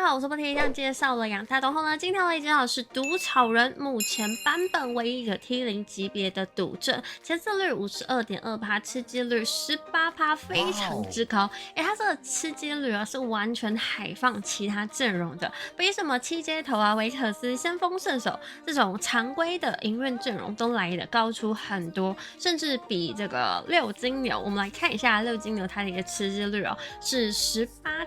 好，我是波提，上介绍了养大东后呢，今天要来介绍的是毒草人，目前版本唯一一个 T0 级别的毒症，前刺率 52.2%， 吃鸡率 18%， 非常之高。它这个吃鸡率啊是完全海放其他阵容的，比什么七阶头啊、维特斯、先锋射手这种常规的营运阵容都来的高出很多，甚至比这个六金牛，我们来看一下六金牛它的一个吃鸡率哦，是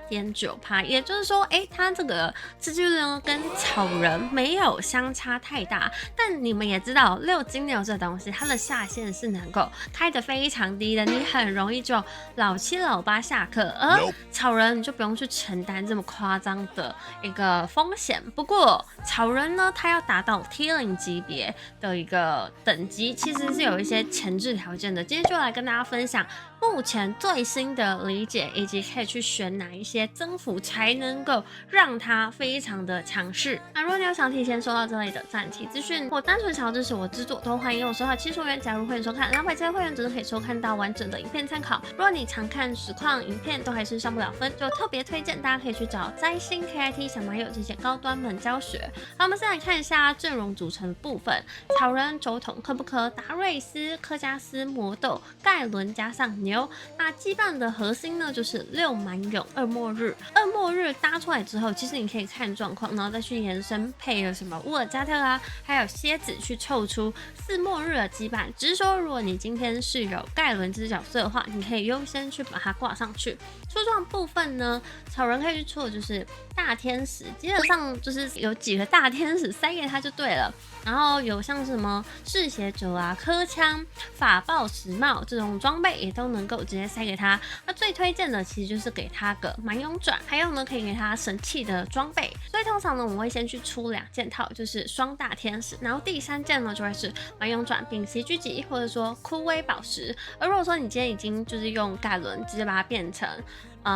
18.9%， 也就是说，它这个吃鸡率呢跟草人没有相差太大，但你们也知道六金牛这东西，它的下限是能够开得非常低的，你很容易就老七老八下课，而草人你就不用去承担这么夸张的一个风险。不过草人呢，它要达到 T0 级别的一个等级，其实是有一些前置条件的。今天就来跟大家分享目前最新的理解，以及可以去选哪一些增幅才能够让它非常的强势。那如果你有想提前收到这类的战题资讯，或单纯想要支持我制作，都欢迎用手卡70元加入会员收看，200级会员则是可以收看到完整的影片参考。如果你常看实况影片都还是上不了分，就特别推荐大家可以去找摘星 KIT 小马友这些高端们教学。好，我们先来看一下阵容组成的部分：草人、酒桶、科布科、达瑞斯、科加斯、魔豆、盖伦加上牛。那羁绊的核心呢，就是6蛮勇、2末日。2末日搭出来之后，其实你可以看状况，然后再去延伸配了什么乌尔加特啊，还有蝎子去凑出4末日的羁绊。只是说，如果你今天是有盖伦这只角色的话，你可以优先去把它挂上去。出装部分呢，草人可以去出的就是大天使，基本上就是有几个大天使塞给他就对了。然后有像什么嗜血者啊、科枪、法爆石帽这种装备也都能够直接塞给他。那最推荐的其实就是给他个蛮勇转，还有呢可以给他神器的装备。所以通常呢我们会先去出2件套，就是双大天使，然后第3件呢就会是蛮勇转、丙烯狙击，或者说枯萎宝石。而如果说你今天已经就是用盖伦直接把它变成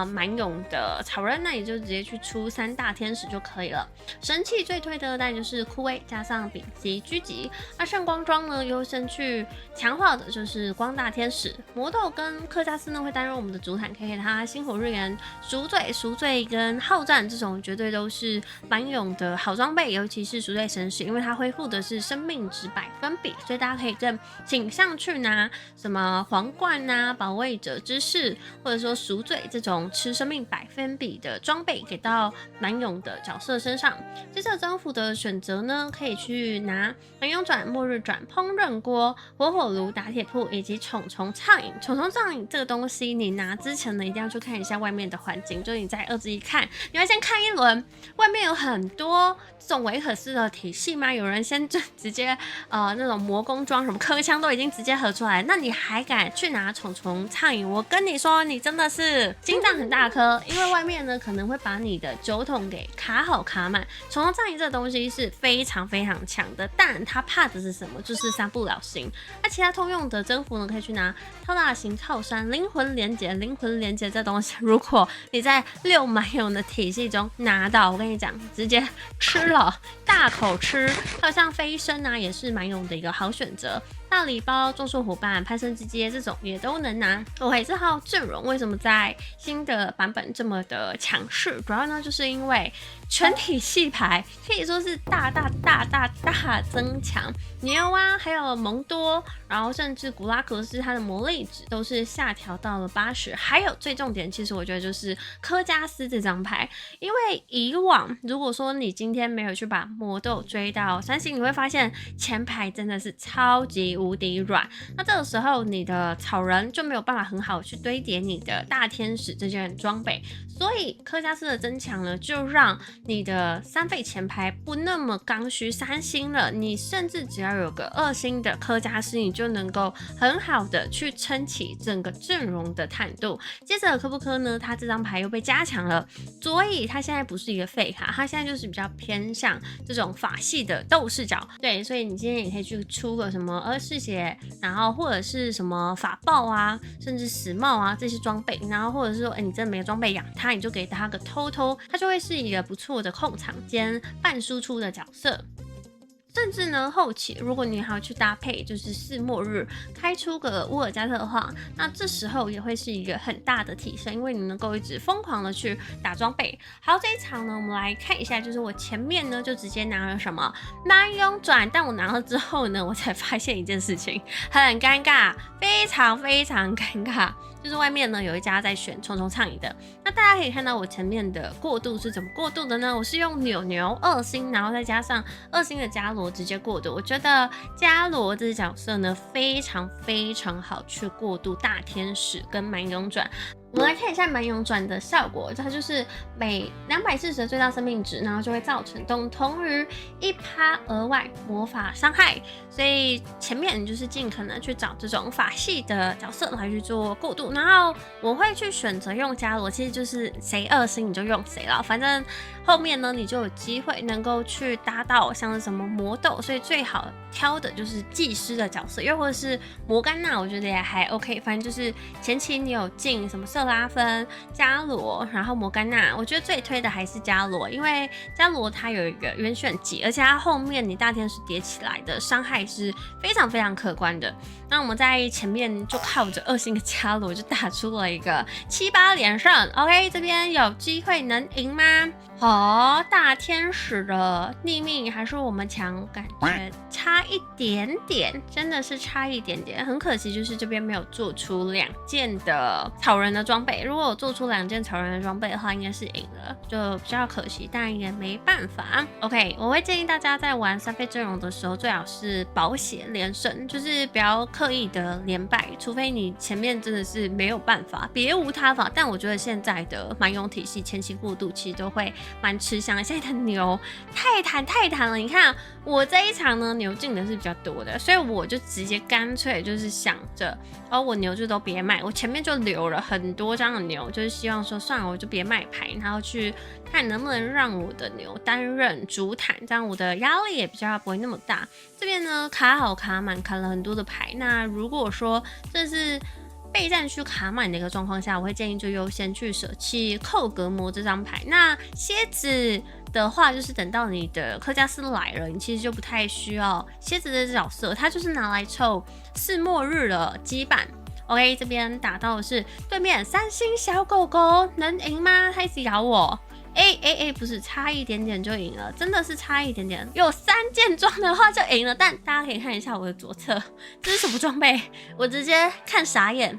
蛮勇的草人，那你就直接去出3大天使就可以了。神器最推的当然就是枯萎加上丙烯狙击，那圣光装呢优先去强化的就是光大天使。魔豆跟科加斯呢会担任我们的主坦，可以给他星火日元、赎罪跟好战这种绝对都是蛮勇的好装备，尤其是赎罪神使，因为它恢复的是生命值100%，所以大家可以更倾向去拿什么皇冠啊、保卫者之士，或者说赎罪这种吃生命100%的装备给到蛮勇的角色身上。接着征服的选择呢，可以去拿蛮勇转、末日转、烹饪锅、火火炉、打铁铺以及虫虫畅饮。虫虫畅饮这个东西，你拿之前呢，一定要去看一下外面的环境，就是你在2之1看，你要先看一轮，外面有很多这种维可斯的体系吗？有人先就直接那种魔宫装什么科枪都已经直接合出来，那你还敢去拿虫虫畅饮？我跟你说，你真的是心脏很大颗，因为外面呢可能会把你的酒桶给卡好卡满。虫虫畅饮这个东西是非常非常强的，但它怕的是什么？就是3不了星。那其他通用的征服呢，可以去拿超大型套衫、灵魂连结这东西，如果你在6蛮勇的体系中拿到，我跟你讲，直接吃了，大口吃。还有像飞升啊，也是蛮勇的一个好选择。大礼包、众兽伙伴、攀升之阶这种也都能拿。OK， 这套阵容为什么在新的版本这么的强势？主要呢，就是因为全体系牌可以说是大增强。牛啊，还有蒙多，然后甚至古拉格斯，它的魔力值都是下调到了80。还有最重点，其实我觉得就是科加斯这张牌，因为以往如果说你今天没有去把魔豆追到3星，你会发现前排真的是超级无敌软。那这个时候你的草人就没有办法很好去堆叠你的大天使这件装备，所以科加斯的增强呢，就让你的3费前排不那么刚需3星了。你甚至只要有个2星的科加斯，你就能够很好的去撑起整个阵容的坦度。接着科布科呢，他这张牌又被加强了，所以他现在不是一个废卡，他现在就是比较偏向这种法系的斗士角。对，所以你今天也可以去出个什么嗜血，然后或者是什么法爆啊，甚至死帽啊这些装备，然后或者是说，你真的没有装备养他，你就给他个偷，他就会是一个不错的控场兼半输出的角色。甚至呢，后期如果你还要去搭配，就是四末日开出个乌尔加特的话，那这时候也会是一个很大的提升，因为你能够一直疯狂的去打装备。好，这一场呢，我们来看一下，就是我前面呢就直接拿了什么蛮勇转，但我拿了之后呢，我才发现一件事情，很尴尬，非常非常尴尬。就是外面呢有一家在选虫虫畅饮的，那大家可以看到我前面的过渡是怎么过渡的呢？我是用扭牛2星，然后再加上2星的伽罗直接过渡。我觉得伽罗这个角色呢非常非常好去过渡大天使跟蛮勇转。我们来看一下蛮勇转的效果，它就是每240的最大生命值，然后就会造成等于1%额外魔法伤害。所以前面就是尽可能去找这种法系的角色来去做过渡，然后我会去选择用伽罗，其实就是谁2星你就用谁了，反正后面呢你就有机会能够去搭到像是什么魔斗，所以最好挑的就是祭司的角色，又或者是摩甘娜，我觉得也还 OK。反正就是前期你有进什么瑟拉芬、伽罗，然后摩甘娜，我觉得最推的还是伽罗，因为伽罗它有一个渊炫技，而且它后面你大天使叠起来的伤害是非常非常可观的。那我们在前面就靠着2星的伽罗就打出了一个7-8连胜 ，OK， 这边有机会能赢吗？大天使的逆命还是我们强，感觉差一点点，真的是差一点点，很可惜，就是这边没有做出2件的草人的装备。如果我做出2件草人的装备的话，应该是赢了，就比较可惜，但也没办法。OK， 我会建议大家在玩3费阵容的时候，最好是保血连胜，就是不要刻意的连败，除非你前面真的是没有办法，别无他法。但我觉得现在的蛮勇体系前期过渡其实都会蛮吃香，现在的牛太弹了。你看我这一场呢，牛进的是比较多的，所以我就直接干脆就是想着，我牛就都别卖，我前面就留了很多张的牛，就是希望说算了，我就别卖牌，然后去看能不能让我的牛担任主坦，这样我的压力也比较不会那么大。这边呢卡好卡满，卡了很多的牌。那如果说这是备战区卡满的一个状况下，我会建议就优先去舍弃寇格魔这张牌。那蝎子的话，就是等到你的克加斯来了，你其实就不太需要蝎子的角色，它就是拿来凑4末日的羁绊。OK， 这边打到的是对面3星小狗狗，能赢吗？它一直咬我。不是，差一点点就赢了，真的是差一点点。有3件装的话就赢了，但大家可以看一下我的左侧，这是什么装备？我直接看傻眼。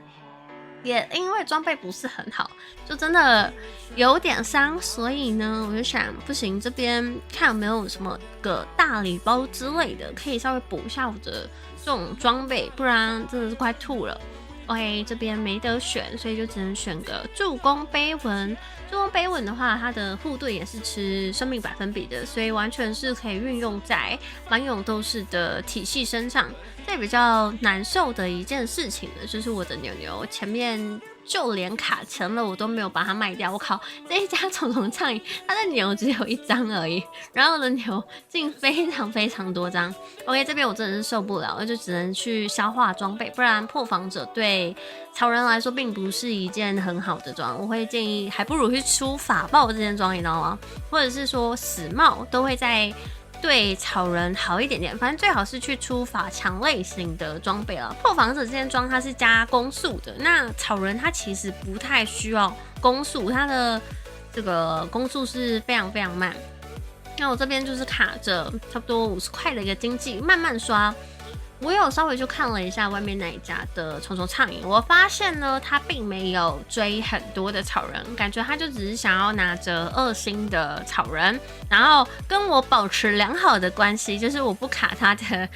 也因为装备不是很好，就真的有点伤，所以呢，我就想不行，这边看有没有什么个大礼包之类的，可以稍微补一下我的这种装备，不然真的是快吐了。OK， 这边没得选，所以就只能选个助攻碑文。助攻碑文的话，它的护盾也是吃生命100%比的，所以完全是可以运用在蛮勇斗士的体系身上。这比较难受的一件事情呢，就是我的牛牛前面就连卡成了，我都没有把它卖掉。我靠，这一家虫虫畅饮，它的牛只有1张而已，然后我的牛进非常非常多张。OK， 这边我真的是受不了，就只能去消化装备，不然破防者对草人来说并不是一件很好的装。我会建议，还不如去出法爆这件装，你知道吗？或者是说死帽都会在对草人好一点点，反正最好是去出法强类型的装备了。破防者这件装它是加攻速的，那草人它其实不太需要攻速，它的这个攻速是非常非常慢。那我这边就是卡着差不多50块的一个经济，慢慢刷。我有稍微去看了一下外面那一家的虫虫畅饮，我发现呢，他并没有追很多的草人，感觉他就只是想要拿着2星的草人，然后跟我保持良好的关系，就是我不卡他的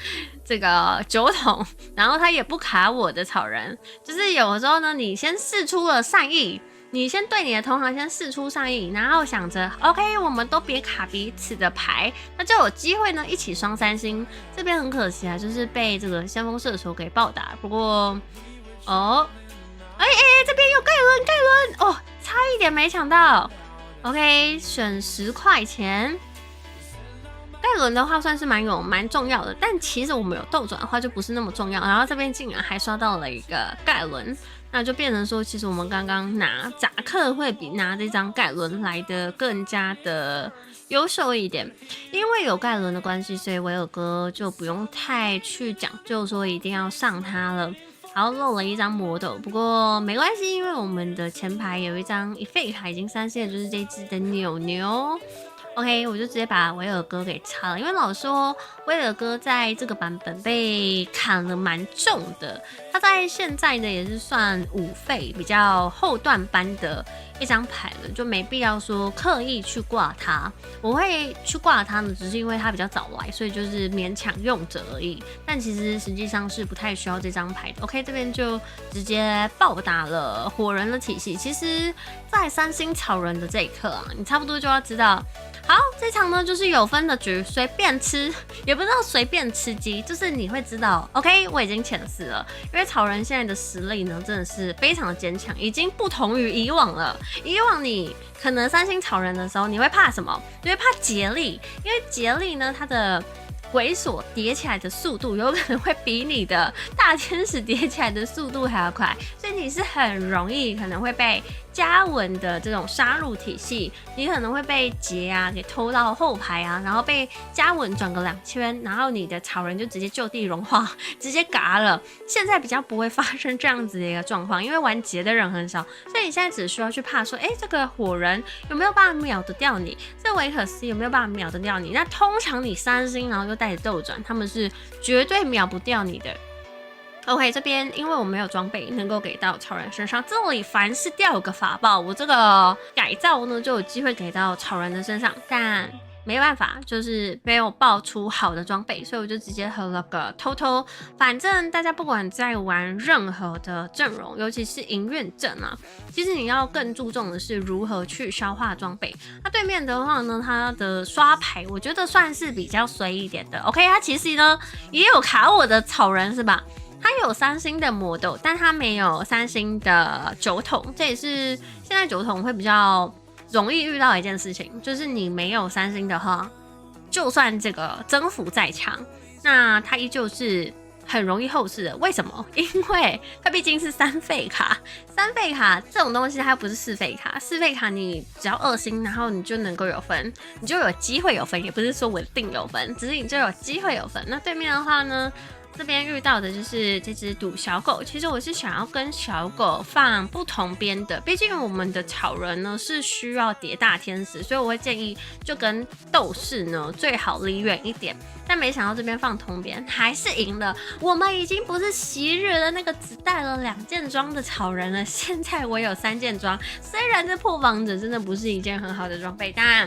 这个酒桶，然后他也不卡我的草人，就是有的时候呢，你先释出了善意。你先对你的同行先释出善意，然后想着 OK， 我们都别卡彼此的牌，那就有机会呢一起双3星。这边很可惜啊，就是被这个先锋射手给暴打。不过这边有盖伦哦，差一点没抢到。OK， 选10块钱。盖轮的话算是蛮重要的，但其实我们有斗转的话就不是那么重要。然后这边竟然还刷到了一个盖伦，那就变成说，其实我们刚刚拿扎克会比拿这张盖伦来的更加的优秀一点。因为有盖伦的关系，所以维尔哥就不用太去讲究说一定要上他了。然后漏了一张魔斗，不过没关系，因为我们的前排有一张一费卡已经3星，就是这只的牛牛。OK， 我就直接把维尔哥给擦了，因为老实说，威尔哥在这个版本被砍了蛮重的。他在现在呢也是算5费比较后段班的一张牌了，就没必要说刻意去挂他。我会去挂他呢，只是因为他比较早来，所以就是勉强用着而已。但其实实际上是不太需要这张牌的。OK， 这边就直接暴打了火人的体系。其实，在3星草人的这一刻啊，你差不多就要知道。好，这场呢就是有分的局，随便吃，也不知道随便吃鸡，就是你会知道 ，OK， 我已经前4了，因为草人现在的实力呢真的是非常的坚强，已经不同于以往了。以往你可能3星草人的时候，你会怕什么？你会怕竭力，因为竭力呢它的鬼锁叠起来的速度有可能会比你的大天使叠起来的速度还要快，所以你是很容易可能会被嘉文的这种杀戮体系，你可能会被劫啊给偷到后排啊，然后被嘉文转个2圈，然后你的草人就直接就地融化，直接嘎了。现在比较不会发生这样子的一个状况，因为玩劫的人很少，所以你现在只需要去怕说，这个火人有没有办法秒得掉你？这维克斯有没有办法秒得掉你？那通常你3星然后又带着斗转，他们是绝对秒不掉你的。OK， 这边因为我没有装备能够给到草人身上，这里凡是掉有个法宝，我这个改造呢就有机会给到草人的身上，但没办法，就是没有爆出好的装备，所以我就直接喝了个偷偷。反正大家不管在玩任何的阵容，尤其是营运阵啊，其实你要更注重的是如何去消化装备。那对面的话呢，他的刷牌我觉得算是比较随一点的。OK， 他其实呢也有卡我的草人是吧？他有3星的魔斗，但他没有3星的酒桶，这也是现在酒桶会比较容易遇到一件事情，就是你没有3星的话，就算这个征服再强，那他依旧是很容易后世的。为什么？因为它毕竟是3费卡，3费卡这种东西它不是4费卡，4费卡你只要2星，然后你就能够有分，你就有机会有分，也不是说稳定有分，只是你就有机会有分。那对面的话呢？这边遇到的就是这只赌小狗，其实我是想要跟小狗放不同边的，毕竟我们的草人呢是需要叠大天使，所以我会建议就跟斗士呢最好离远一点。但没想到这边放同边还是赢了，我们已经不是昔日的那个只带了2件装的草人了，现在我有3件装。虽然这破防者真的不是一件很好的装备，但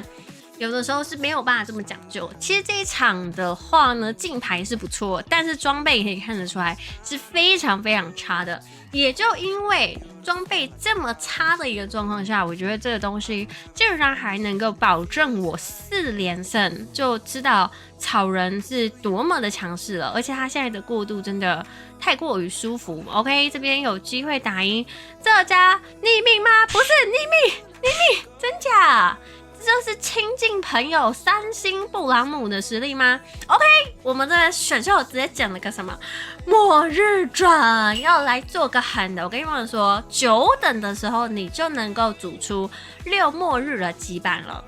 有的时候是没有办法这么讲究。其实这一场的话呢，竞牌是不错，但是装备可以看得出来是非常非常差的。也就因为装备这么差的一个状况下，我觉得这个东西竟然还能够保证我4连胜，就知道草人是多么的强势了。而且他现在的过渡真的太过于舒服。OK， 这边有机会打赢这家匿名吗？不是匿名，真假？这就是亲近朋友3星布朗姆的实力吗 ？OK， 我们的选秀直接讲了个什么末日转，要来做个狠的。我跟你们说，9等的时候你就能够组出6末日的羁绊了。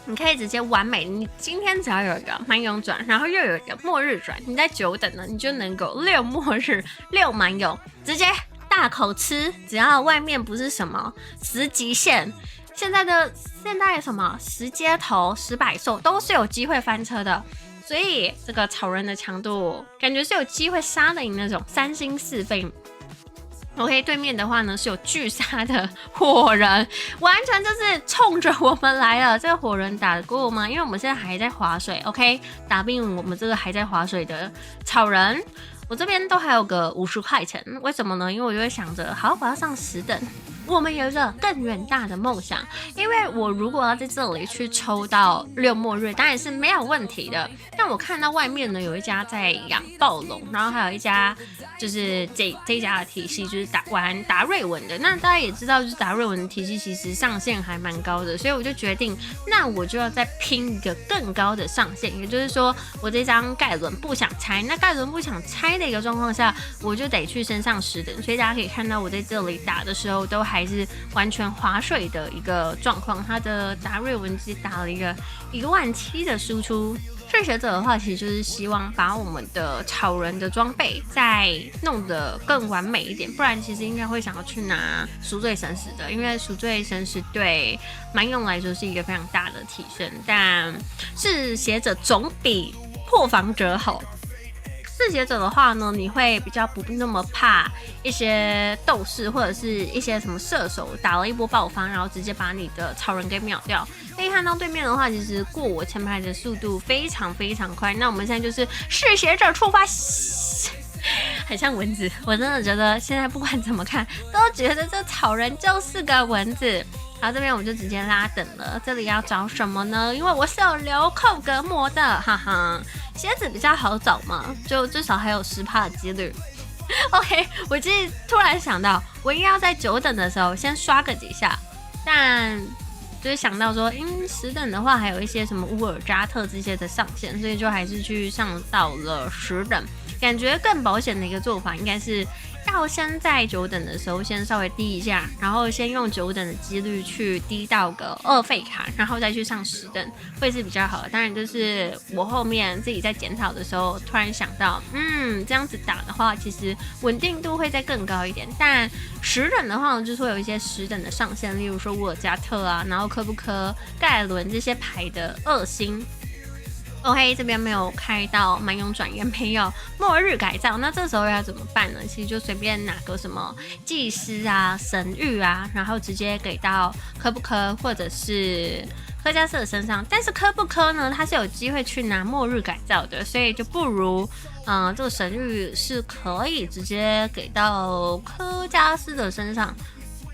你可以直接完美，你今天只要有一个蛮勇转，然后又有一个末日转，你在9等呢，你就能够6末日6蛮勇，直接大口吃。只要外面不是什么10极限。现在什么10街头10百兽都是有机会翻车的，所以这个草人的强度感觉是有机会杀得赢那种3星4费。OK， 对面的话呢是有巨杀的火人，完全就是冲着我们来了。这个火人打得过吗？因为我们现在还在划水 ，OK， 打不赢我们这个还在划水的草人。我这边都还有个50块钱，为什么呢？因为我就会想着，好，我要上10等。我们有一个更远大的梦想，因为我如果要在这里去抽到六末日，当然是没有问题的。但我看到外面呢有一家在养暴龙，然后还有一家就是这一家的体系就是玩达瑞文的。那大家也知道，就是达瑞文的体系其实上限还蛮高的，所以我就决定，那我就要再拼一个更高的上限，也就是说，我这张盖伦不想拆，那盖伦不想拆的一个状况下，我就得去升上10等。所以大家可以看到，我在这里打的时候都还是完全划水的一个状况。他的达瑞文只打了一个17000的输出。嗜血者的话，其实就是希望把我们的草人的装备再弄得更完美一点，不然其实应该会想要去拿赎罪神使的，因为赎罪神使对蛮勇来说是一个非常大的提升，但嗜血者总比破防者好。嗜血者的话呢，你会比较不那么怕一些斗士或者是一些什么射手打了一波爆发，然后直接把你的草人给秒掉。可以看到对面的话，其实过我前排的速度非常非常快。那我们现在就是嗜血者触发，很像蚊子。我真的觉得现在不管怎么看，都觉得这草人就是个蚊子。好，这边我就直接拉等了。这里要找什么呢？因为我是有留扣隔膜的，哈哈。蝎子比较好找嘛，就至少还有10%的几率。OK， 我其实突然想到，我应该要在9等的时候先刷个几下，但就是想到说，10等的话还有一些什么乌尔扎特这些的上限，所以就还是去上到了10等。感觉更保险的一个做法应该是要先在9等的时候先稍微低一下，然后先用9等的几率去低到个2费卡，然后再去上10等，会是比较好的。当然，就是我后面自己在检讨的时候，突然想到，这样子打的话，其实稳定度会再更高一点。但10等的话呢，就是会有一些10等的上限，例如说乌尔加特啊，然后科布科、盖伦这些牌的2星。OK， 这边没有开到蛮勇转，也没有末日改造，那这时候要怎么办呢？其实就随便拿个什么祭司啊、神谕啊，然后直接给到科布科或者是科加斯的身上。但是科布科呢，他是有机会去拿末日改造的，所以就不如这个神谕是可以直接给到科加斯的身上。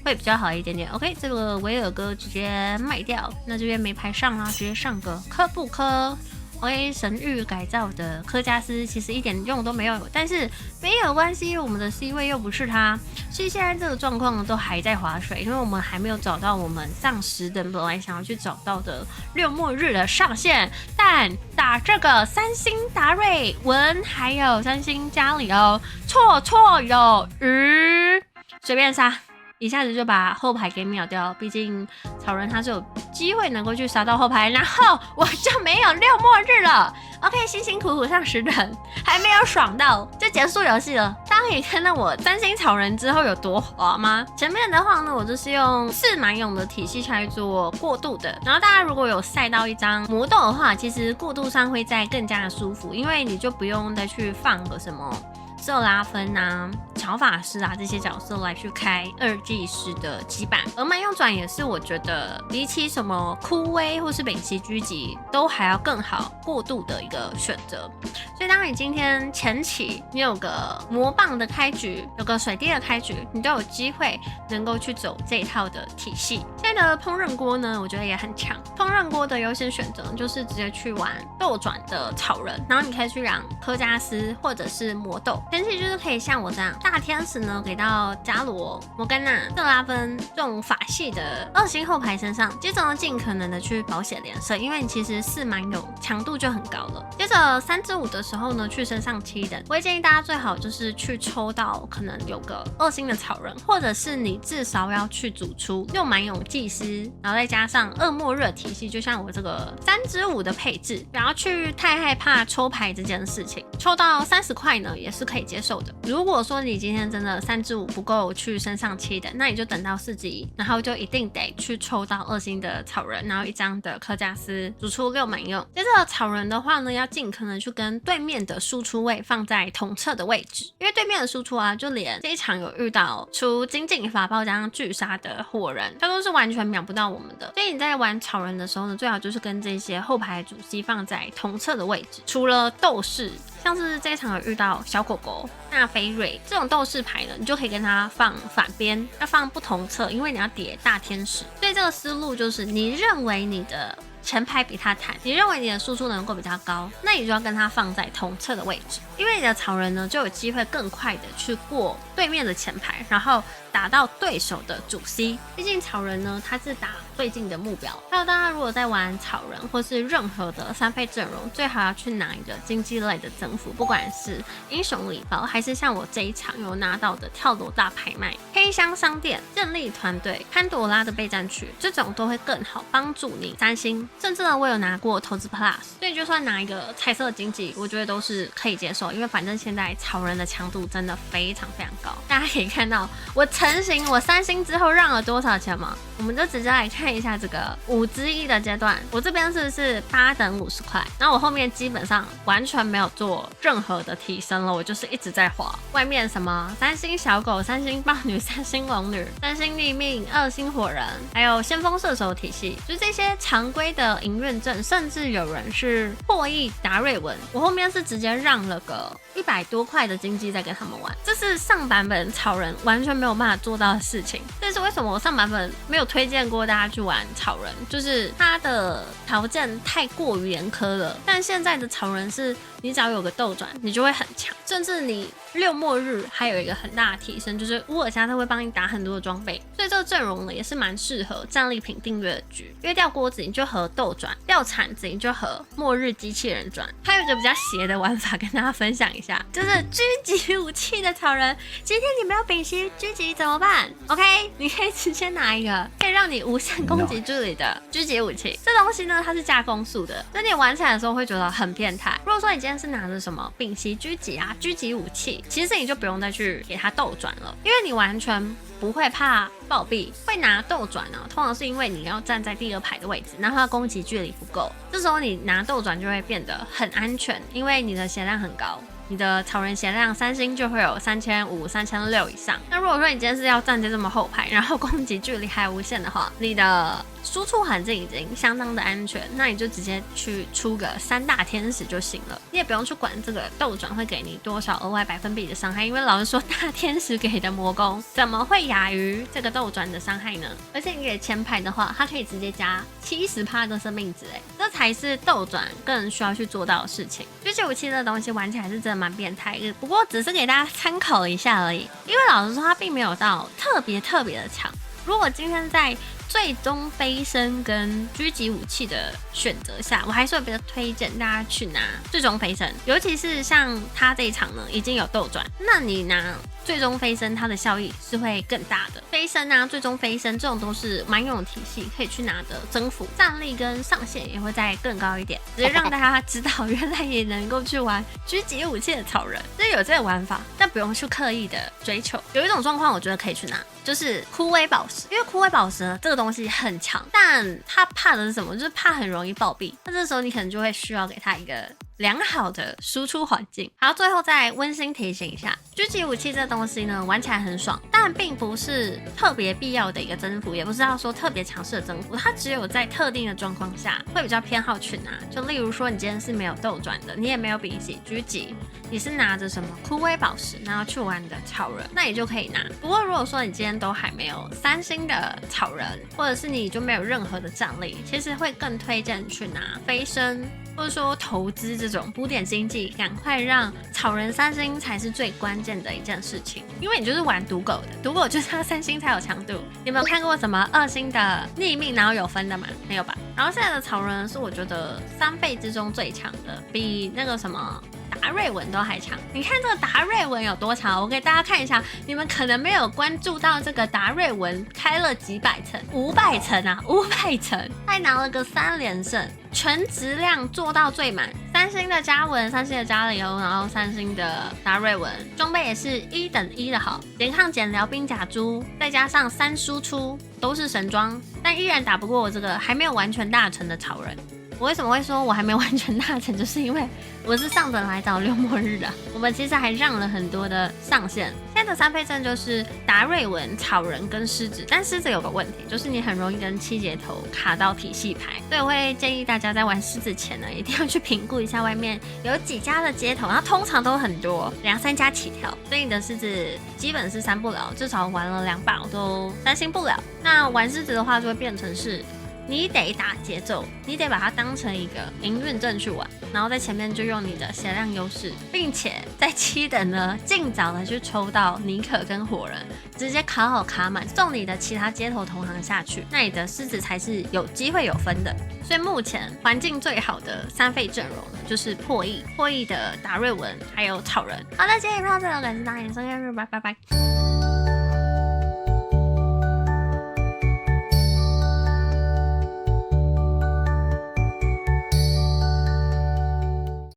会比较好一点点。OK， 这个维尔哥直接卖掉，那这边没排上啊，直接上个科布科。OK， 神谕改造的科加斯其实一点用都没有，但是没有关系，我们的 C 位又不是他。其实现在这个状况都还在划水，因为我们还没有找到我们上10等本来想要去找到的6末日的上限。但打这个3星达瑞文还有3星加里欧，绰有余，随便杀。一下子就把后排给秒掉，毕竟草人他是有机会能够去杀到后排，然后我就没有6末日了。OK， 辛辛苦苦上10等，还没有爽到就结束游戏了。大家可以看到我3星草人之后有多滑吗？前面的话呢，我就是用4蛮勇的体系来做过渡的。然后大家如果有赛到一张魔豆的话，其实过渡上会再更加的舒服，因为你就不用再去放个什么色拉芬啊、乔法师啊这些角色来去开2技师的基板，而蛮勇转也是我觉得比起什么枯威或是丙烯狙击都还要更好过渡的一个选择。所以当你今天前期你有个魔棒的开局，有个水滴的开局，你都有机会能够去走这一套的体系。现在的烹饪锅呢，我觉得也很强。烹饪锅的优先选择就是直接去玩斗转的草人，然后你可以去养科加斯或者是魔斗。前期就是可以像我这样，大天使呢给到伽罗、摩甘娜、瑟拉芬这种法系的2星后排身上，接着呢尽可能的去保险连射，因为你其实4蛮勇强度就很高了。接着3至5的时候呢，去升上7等，我也建议大家最好就是去抽到可能有个2星的草人，或者是你至少要去组出6蛮勇祭司，然后再加上2末日体系，就像我这个3至5的配置，不要去太害怕抽牌这件事情，抽到30块呢也是可以接受的。如果说你今天真的3至5不够去升上7等，那你就等到4级，然后就一定得去抽到2星的草人，然后1张的科加斯，组出6蛮勇。接着草人的话呢，要尽可能去跟对面的输出位放在同侧的位置，因为对面的输出啊，就连这一场有遇到出精进法爆加上巨杀的火人，他都是完全秒不到我们的。所以你在玩草人的时候呢，最好就是跟这些后排主 C 放在同侧的位置。除了斗士，像是这一场有遇到小狗狗、纳菲瑞这种斗士牌呢，你就可以跟它放反边，要放不同侧，因为你要叠大天使。所以这个思路就是，你认为你的前排比他弹，你认为你的输出能够比较高，那你就要跟他放在同侧的位置，因为你的草人呢就有机会更快的去过对面的前排，然后打到对手的主 C。毕竟草人呢，他是打最近的目标。还有大家如果在玩草人或是任何的3费阵容，最好要去拿一个竞技类的增幅，不管是英雄礼包，还是像我这一场有拿到的跳楼大拍卖、黑箱商店、建立团队、潘朵拉的备战区，这种都会更好帮助你3星。甚至呢，我有拿过投资 Plus， 所以就算拿一个彩色经济，我觉得都是可以接受，因为反正现在草人的强度真的非常非常高。大家可以看到我成型，我3星之后让了多少钱吗？我们就直接来看一下这个5之1的阶段，我这边是不是8等50块？然后我后面基本上完全没有做任何的提升了，我就是一直在滑。外面什么3星小狗、3星豹女、3星龙女、3星逆命、2星火人，还有先锋射手体系，就这些常规的营运阵，甚至有人是破亿达瑞文，我后面是直接让了个100多块的经济在跟他们玩，这是上版本草人完全没有办法做到的事情。这是为什么我上版本没有推荐过大家去玩草人，就是它的条件太过于严苛了。但现在的草人是你只要有个斗转，你就会很强，甚至你6末日还有一个很大的提升，就是乌尔加特会帮你打很多的装备，所以这个阵容呢也是蛮适合战利品订阅的局，因为掉锅子你就和斗转，掉铲子你就和末日机器人转。还有一个比较邪的玩法跟大家分享一下，就是狙击武器的草人，今天你没有丙烯狙击怎么办 ？OK， 你可以直接拿一个可以让你无限攻击距离的狙击武器，这东西呢它是加攻速的，所以你玩起来的时候会觉得很变态。如果说你今天是拿着什么丙烯狙击啊、狙击武器，其实你就不用再去给它斗转了，因为你完全不会怕暴毙。会拿斗转呢，通常是因为你要站在第2排的位置，然后它攻击距离不够，这时候你拿斗转就会变得很安全，因为你的血量很高。你的草人血量3星就会有3500、3600以上。那如果说你今天是要站在这么后排，然后攻击距离还无限的话，你的输出环境已经相当的安全，那你就直接去出个3大天使就行了，你也不用去管这个斗转会给你多少额外百分比的伤害，因为老实说大天使给的魔攻怎么会亚于这个斗转的伤害呢？而且你给前排的话，它可以直接加70%的生命值，这才是斗转更需要去做到的事情。狙击武器这个东西玩起来是真的蛮变态的，不过只是给大家参考一下而已，因为老实说它并没有到特别的强。如果今天在最终飞升跟狙击武器的选择下，我还是会比较推荐大家去拿最终飞升，尤其是像他这一场呢已经有斗转，那你拿最终飞升它的效益是会更大的。飞升啊、最终飞升这种都是蛮有体系可以去拿的增幅，战力跟上限也会再更高一点，直接让大家知道原来也能够去玩狙击武器的草人，就是有这个玩法，但不用去刻意的追求。有一种状况我觉得可以去拿，就是枯萎宝石，因为枯萎宝石呢这个东西很强，但它怕的是什么？就是怕很容易暴毙，那这时候你可能就会需要给它一个良好的输出环境。好，最后再温馨提醒一下，狙击武器这东西呢玩起来很爽，但并不是特别必要的一个增幅，也不是要说特别强势的增幅，它只有在特定的状况下会比较偏好去拿。就例如说你今天是没有斗转的，你也没有丙烯狙击，你是拿着什么枯萎宝石然后去玩的草人，那你就可以拿。不过如果说你今天都还没有3星的草人，或者是你就没有任何的战力，其实会更推荐去拿飞升或者说投资这种补点经济，赶快让草人3星才是最关键的一件事情。因为你就是玩赌狗的，赌狗就是要3星才有强度。你有没有看过什么2星的逆命然后有分的吗？没有吧？然后现在的草人是我觉得3费之中最强的，比那个什么达瑞文都还强。你看这个达瑞文有多强？我给大家看一下，你们可能没有关注到这个达瑞文开了几百层，500层啊，500层，还拿了个3连胜，全质量做到最满。3星的嘉文、3星的加里欧，然后3星的达瑞文，装备也是1等1的好，连抗减疗兵甲珠，再加上3输出都是神装，但依然打不过我这个还没有完全大成的草人。我为什么会说我还没完全大成，就是因为我是上等来找六末日的。我们其实还让了很多的上限。现在的3费阵就是达瑞文、草人跟狮子，但狮子有个问题，就是你很容易跟7节头卡到体系牌，所以我会建议大家在玩狮子前呢，一定要去评估一下外面有几家的接头，然后通常都很多，2、3家起跳，所以你的狮子基本是3不了，至少玩了2把我都3星不了。那玩狮子的话，就会变成是你得打节奏，你得把它当成一个营运阵去玩，然后在前面就用你的血量优势，并且在7等呢尽早的去抽到尼可跟火人，直接卡好卡满，送你的其他街头同行下去，那你的狮子才是有机会有分的。所以目前环境最好的3费阵容呢，就是破译的达瑞文还有草人。好了，今天影片到这里了，感谢大家收看，拜拜。